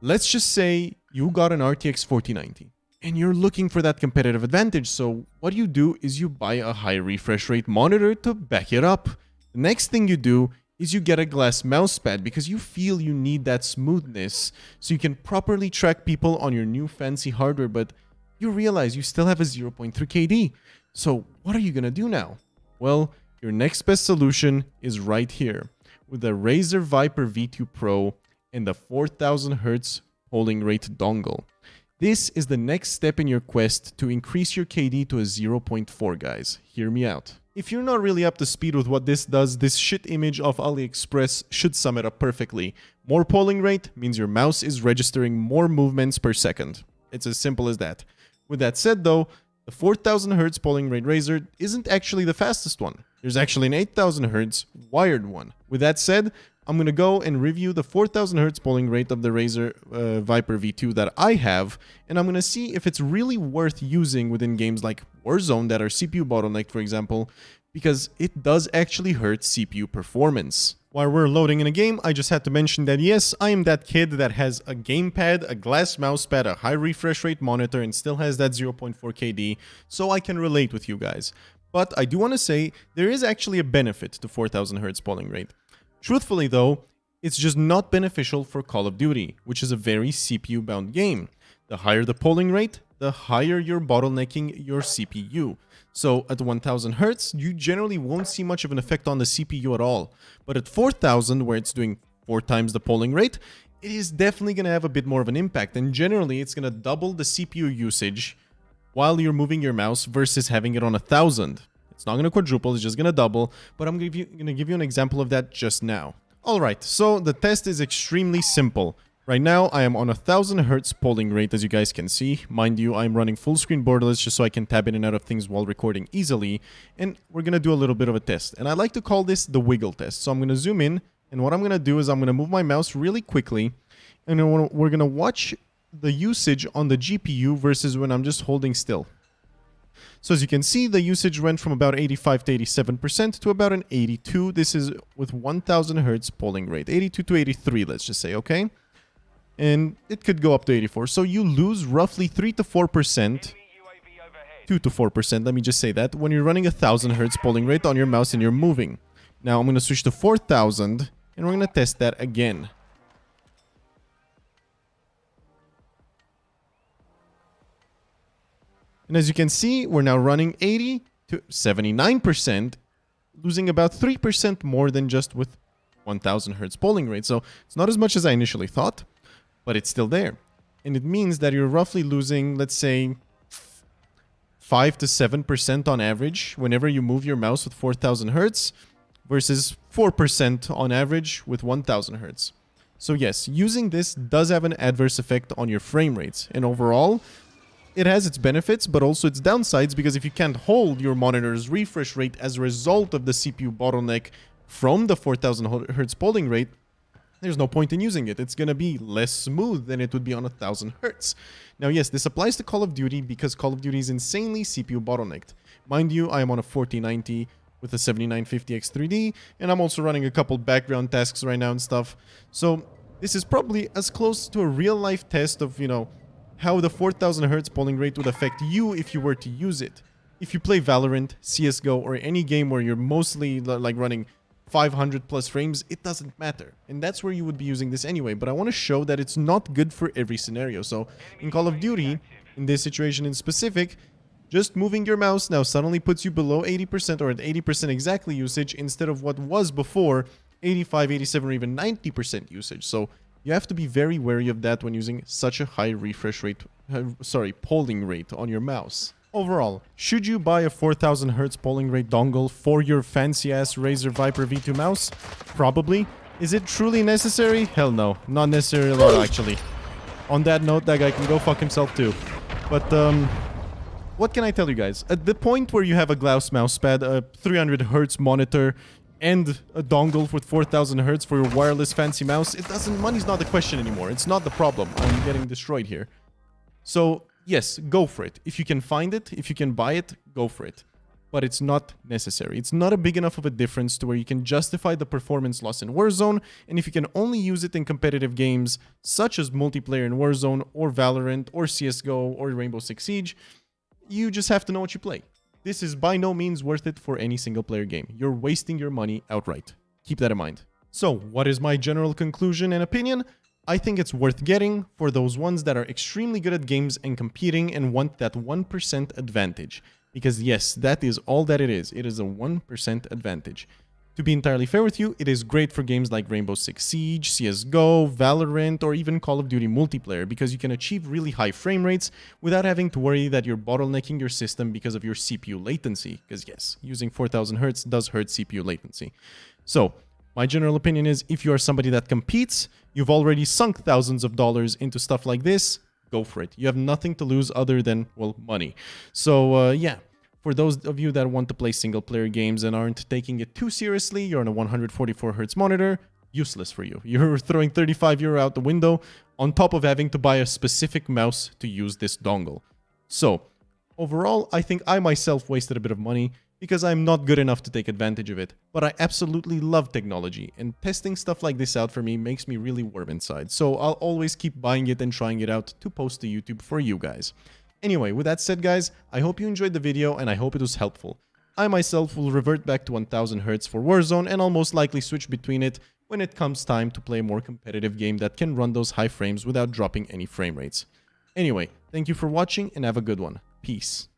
let's just say you got an RTX 4090 and you're looking for that competitive advantage. So what you do is you buy a high refresh rate monitor to back it up. The next thing you do is you get a glass mouse pad because you feel you need that smoothness so you can properly track people on your new fancy hardware, but you realize you still have a 0.3 KD. So what are you gonna do now? Well, your next best solution is right here with the Razer Viper V2 Pro and the 4000 Hz polling rate dongle. This is the next step in your quest to increase your KD to a 0.4, guys. Hear me out. If you're not really up to speed with what this does, this shit image of AliExpress should sum it up perfectly. More polling rate means your mouse is registering more movements per second. It's as simple as that. With that said though, the 4000 Hz polling rate Razer isn't actually the fastest one. There's actually an 8000 Hz wired one. With that said, I'm going to go and review the 4000 Hz polling rate of the Razer Viper V2 that I have, and I'm going to see if it's really worth using within games like Warzone that are CPU bottlenecked, for example, because it does actually hurt CPU performance. While we're loading in a game, I just had to mention that yes, I am that kid that has a gamepad, a glass mouse pad, a high refresh rate monitor, and still has that 0.4 KD, so I can relate with you guys. But I do want to say there is actually a benefit to 4000 Hz polling rate. Truthfully though, it's just not beneficial for Call of Duty, which is a very CPU-bound game. The higher the polling rate, the higher you're bottlenecking your CPU. So at 1000 Hz, you generally won't see much of an effect on the CPU at all. But at 4000, where it's doing 4 times the polling rate, it is definitely going to have a bit more of an impact. And generally, it's going to double the CPU usage while you're moving your mouse versus having it on 1000. It's not going to quadruple, it's just going to double, but I'm going to give you an example of that just now. Alright, so the test is extremely simple. Right now, I am on 1000 Hz polling rate, as you guys can see. Mind you, I'm running full screen borderless just so I can tab in and out of things while recording easily. And we're going to do a little bit of a test. And I like to call this the wiggle test. So I'm going to zoom in, and what I'm going to do is I'm going to move my mouse really quickly. And then we're going to watch the usage on the GPU versus when I'm just holding still. So as you can see, the usage went from about 85 to 87% to about an 82. This is with 1000 Hz polling rate. 82 to 83, let's just say, okay? And it could go up to 84. So you lose roughly 3 to 4%, 2 to 4%, let me just say that, when you're running 1000 Hz polling rate on your mouse and you're moving. Now I'm going to switch to 4000, and we're going to test that again. And as you can see, we're now running 80 to 79%, losing about 3% more than just with 1000 Hz polling rate. So it's not as much as I initially thought, but it's still there. And it means that you're roughly losing, let's say, 5 to 7% on average whenever you move your mouse with 4000 Hz versus 4% on average with 1000 Hz. So yes, using this does have an adverse effect on your frame rates. And overall, it has its benefits, but also its downsides, because if you can't hold your monitor's refresh rate as a result of the CPU bottleneck from the 4000 Hz polling rate, there's no point in using it. It's going to be less smooth than it would be on 1000 Hz. Now, yes, this applies to Call of Duty because Call of Duty is insanely CPU bottlenecked. Mind you, I am on a 4090 with a 7950 X3D, and I'm also running a couple background tasks right now and stuff. So this is probably as close to a real-life test of, you know, how the 4000 Hz polling rate would affect you if you were to use it. If you play Valorant, CSGO, or any game where you're mostly like running 500 plus frames, it doesn't matter. And that's where you would be using this anyway. But I want to show that it's not good for every scenario. So in Call of Duty, in this situation in specific, just moving your mouse now suddenly puts you below 80% or at 80% exactly usage instead of what was before 85, 87, or even 90% usage. So you have to be very wary of that when using such a high refresh rate, polling rate on your mouse. Overall, should you buy a 4000 Hz polling rate dongle for your fancy-ass Razer Viper V2 mouse? Probably. Is it truly necessary? Hell no. Not necessary at all, actually. On that note, that guy can go fuck himself too. But, what can I tell you guys? At the point where you have a glass mouse pad, a 300 Hz monitor, and a dongle with 4000 Hz for your wireless fancy mouse, money's not the question anymore. It's not the problem. I'm getting destroyed here. So, yes, go for it. If you can find it, if you can buy it, go for it. but it's not necessary. It's not a big enough of a difference to where you can justify the performance loss in Warzone, and if you can only use it in competitive games such as multiplayer in Warzone or Valorant or CSGO or Rainbow Six Siege, you just have to know what you play. This is by no means worth it for any single player game. You're wasting your money outright. Keep that in mind. So, what is my general conclusion and opinion? I think it's worth getting for those ones that are extremely good at games and competing and want that 1% advantage. Because yes, that is all that it is. It is a 1% advantage. To be entirely fair with you, it is great for games like Rainbow Six Siege, CSGO, Valorant, or even Call of Duty multiplayer because you can achieve really high frame rates without having to worry that you're bottlenecking your system because of your CPU latency. Because yes, using 4000 Hz does hurt CPU latency. So, my general opinion is if you are somebody that competes, you've already sunk thousands of dollars into stuff like this, go for it. You have nothing to lose other than, well, money. So, yeah. For those of you that want to play single-player games and aren't taking it too seriously, you're on a 144Hz monitor, useless for you. You're throwing €35 out the window on top of having to buy a specific mouse to use this dongle. So, overall, I think I myself wasted a bit of money because I'm not good enough to take advantage of it. But I absolutely love technology, and testing stuff like this out for me makes me really warm inside. So I'll always keep buying it and trying it out to post to YouTube for you guys. Anyway, with that said, guys, I hope you enjoyed the video and I hope it was helpful. I myself will revert back to 1000 Hz for Warzone and I'll most likely switch between it when it comes time to play a more competitive game that can run those high frames without dropping any frame rates. Anyway, thank you for watching and have a good one. Peace.